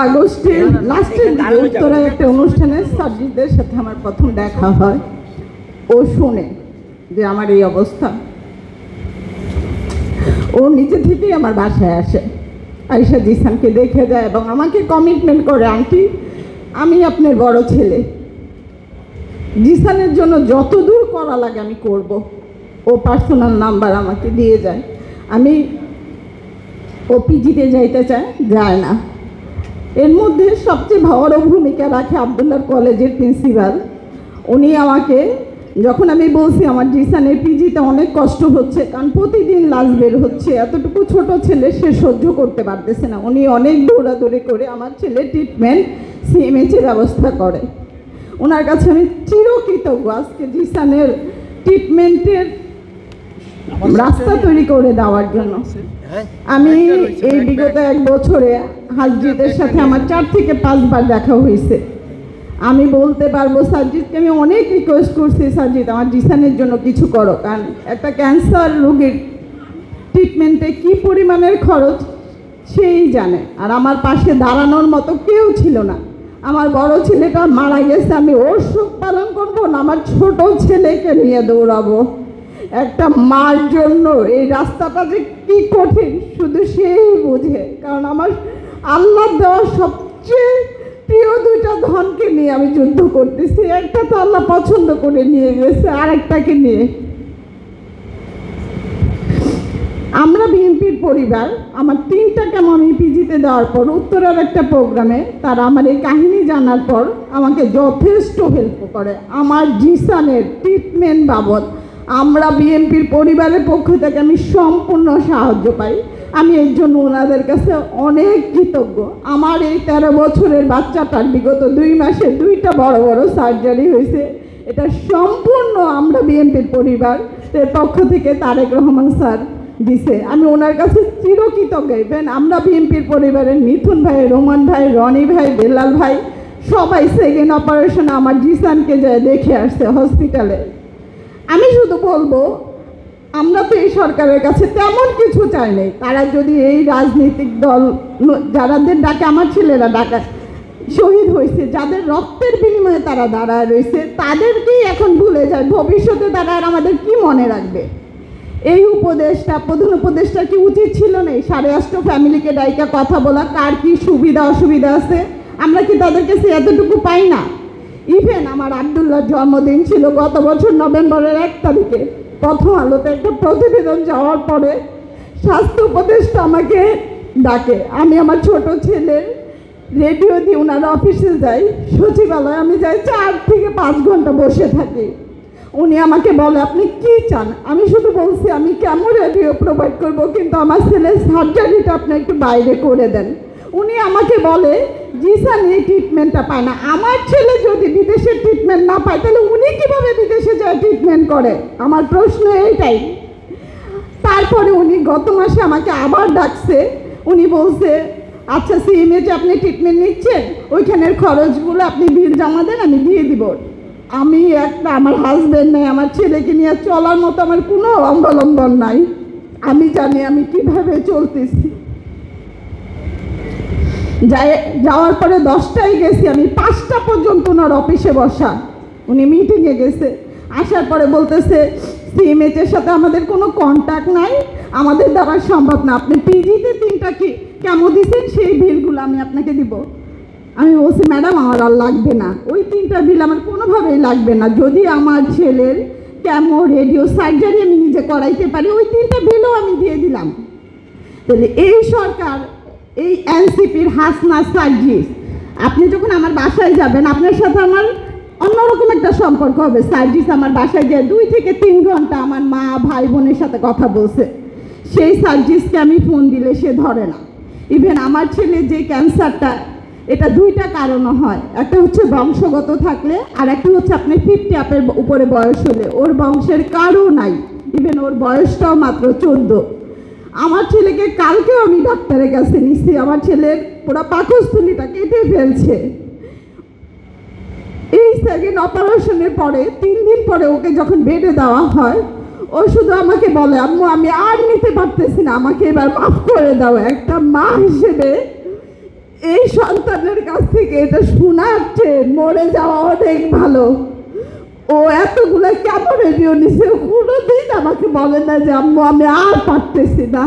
আগস্টের লাস্টের দিকে উত্তরায় একটা অনুষ্ঠানে সার্জিদের সাথে আমার প্রথম দেখা হয়। ও শুনে যে আমার এই অবস্থা, ও নিজে থেকেই আমার বাসায় আসে, আয়েশা জিসানকে দেখে যায় এবং আমাকে কমিটমেন্ট করে, আন্টি আমি আপনার বড় ছেলে, জিসানের জন্য যত দূর করা লাগে আমি করব। ও পার্সোনাল নাম্বার আমাকে দিয়ে যায়। আমি ও পিজিতে যাইতে যায় না। এর মধ্যে সবচেয়ে বড় ভূমিকা রাখে আবদুল্লাহ কলেজের প্রিন্সিপাল। উনি আমাকে, যখন আমি বলছি আমার জিসানের পিজিতে অনেক কষ্ট হচ্ছে, কারণ প্রতিদিন লাশ বের হচ্ছে, এতটুকু ছোট ছেলে সে সহ্য করতে পারতেছে না, উনি অনেক দৌড়াদৌড়ি করে আমার ছেলে ট্রিটমেন্ট সিএমএইচের ব্যবস্থা করে। ওনার কাছে আমি চিরকৃতজ্ঞ আজকে জিসানের ট্রিটমেন্টের রাস্তা তৈরি করে দেওয়ার জন্য। আমি এই বিগত 1 বছরে হাসজিদের সাথে আমার 4 থেকে 5 বার দেখা হয়েছে। আমি বলতে পারবো সার্জিদকে আমি অনেক রিকোয়েস্ট করছি, সার্জিদ আমার জিসানের জন্য কিছু করো, কারণ একটা ক্যান্সার রোগীর ট্রিটমেন্টে কী পরিমাণের খরচ সেই জানে, আর আমার পাশে দাঁড়ানোর মতো কেউ ছিল না। আমার বড় ছেলেটা মারা গেছে, আমি ওর শোক পালন করবো না আমার ছোট ছেলেকে নিয়ে দৌড়াবো। একটা মার জন্য এই রাস্তাটা যে কী কঠিন শুধু সেই বোঝে, কারণ আমার আল্লাহ দেওয়া সবচেয়ে প্রিয় 2টা ধনকে নিয়ে আমি যুদ্ধ করতেছি। একটা তো আল্লাহ পছন্দ করে নিয়ে গেছে, আর একটাকে নিয়ে। আমরা বিএনপির পরিবার, আমার 3টাকে আমি পিজিতে দেওয়ার পর উত্তরার একটা প্রোগ্রামে তারা আমার এই কাহিনী জানার পর আমাকে যথেষ্ট হেল্প করে আমার জিসানের ট্রিটমেন্ট বাবদ। আমরা বিএনপির পরিবারের পক্ষ থেকে আমি সম্পূর্ণ সাহায্য পাই। আমি এর জন্য ওনাদের কাছে অনেক কৃতজ্ঞ। আমার এই 13 বছরের বাচ্চাটার বিগত 2 মাসে 2টা বড় বড় সার্জারি হয়েছে, এটা সম্পূর্ণ আমরা বিএনপির পরিবারের পক্ষ থেকে তারেক রহমান স্যার দিছে। আমি ওনার কাছে চিরকৃতজ্ঞ। ইভেন আমরা বিএনপির পরিবারের মিথুন ভাই, রোমান ভাই, রনি ভাই, বেলাল ভাই সবাই সেকেন্ড অপারেশনে আমার জিসানকে যায় দেখে আসছে হসপিটালে। আমি শুধু বলবো, আমরা তো এই সরকারের কাছে তেমন কিছু চাই নাই। তারা যদি এই রাজনৈতিক দল যাদের ডাকে আমার ছেলেরা ডাকা শহীদ হয়েছে, যাদের রক্তের বিনিময়ে তারা দাঁড়ায় রয়েছে, তাদেরকেই এখন ভুলে যায়, ভবিষ্যতে তারা আর আমাদের কি মনে রাখবে? এই উপদেশটা, প্রধান উপদেশটা কি উচিত ছিল না 8.5 ফ্যামিলিকে ডাইকা কথা বলা, কার কি সুবিধা অসুবিধা আছে? আমরা কি তাদের কাছে এতটুকু পাই না? ইভেন আমার আবদুল্লাহর জন্মদিন ছিল গত বছর নভেম্বরের 1 তারিখে। প্রথম আলোতে একটা প্রতিবেদন যাওয়ার পরে স্বাস্থ্য উপদেষ্টা আমাকে ডাকে। আমি আমার ছোট ছেলের রেডিও দিয়ে ওনার অফিসে যাই, সচিবালয়ে আমি যাই, 4 থেকে 5 ঘন্টা বসে থাকি। উনি আমাকে বলে আপনি কি চান? আমি শুধু বলছি আমি কেমন রেডিও প্রোভাইড করব, কিন্তু আমার ছেলের সার্জারিটা আপনি একটু বাইরে করে দেন। উনি আমাকে বলে জিসান এই ট্রিটমেন্টটা পায় না। আমার ছেলে যদি বিদেশে ট্রিটমেন্ট না পায় তাহলে উনি কীভাবে বিদেশে যায় ট্রিটমেন্ট করে? আমার প্রশ্ন এইটাই। তারপরে উনি গত মাসে আমাকে আবার ডাকছে। উনি বলছে আচ্ছা সিএমএইচে আপনি ট্রিটমেন্ট নিচ্ছেন, ওইখানের খরচগুলো আপনি বিল জমা দেন, আমি দিয়ে দিব। আমি একটা, আমার হাজব্যান্ড নাই, আমার ছেলেকে নিয়ে চলার মতো আমার কোনো অবলম্বন নাই। আমি জানি আমি কিভাবে চলতেছি। যাওয়ার পরে 10টায় গেছি, আমি 5টা পর্যন্ত ওনার অফিসে বসা। উনি মিটিংয়ে গেছে, আসার পরে বলতেছে সিএমএইচের সাথে আমাদের কোনো কন্ট্যাক্ট নাই, আমাদের দ্বারা সম্ভব না, আপনি পিজিতে 3টা কি কেমো দিচ্ছেন সেই বিলগুলো আমি আপনাকে দিব। আমি বলছি ম্যাডাম আমার আর লাগবে না, ওই 3টা বিল আমার কোনোভাবেই লাগবে না। যদি আমার ছেলের কেমো, রেডিও, সার্জারি আমি নিজে করাইতে পারি, ওই 3টা বিলও আমি দিয়ে দিলাম। তাহলে এই সরকার, এই এনসিপির হাসনা সার্জিস, আপনি যখন আমার বাসায় যাবেন আপনার সাথে আমার অন্যরকম একটা সম্পর্ক হবে। সার্জিস আমার বাসায় গিয়ে 2 থেকে 3 ঘন্টা আমার মা ভাই বোনের সাথে কথা বলছে। সেই সার্জিসকে আমি ফোন দিলে সে ধরে না। ইভেন আমার ছেলে যে ক্যান্সারটা, এটা 2টা কারণে হয়, একটা হচ্ছে বংশগত থাকলে, আর একটা হচ্ছে আপনি 50 আপের উপরে বয়স হলে। ওর বংশের কারও নাই, ইভেন ওর বয়সটাও মাত্র 14। আমার ছেলেকে কালকেও আমি ডাক্তারের কাছে নিচ্ছি, আমার ছেলের পুরো পাকস্থলীটা কেটে ফেলছে। এই সেকেন্ড অপারেশনের পরে 3 দিন পরে ওকে যখন বেডে দেওয়া হয়, ও শুধু আমাকে বলে আম্মু আমি আর নিতে পারতেছি না, আমাকে এবার মাফ করে দাও। একটা মা হিসেবে এই সন্তানের কাছ থেকে এটা শোনাচ্ছে মরে যাওয়া অনেক ভালো। ও এতগুলো কেন রেডিও নিছে, কোনোদিন আমাকে বলে না যে আম্মু আমি আর পারতেছি না।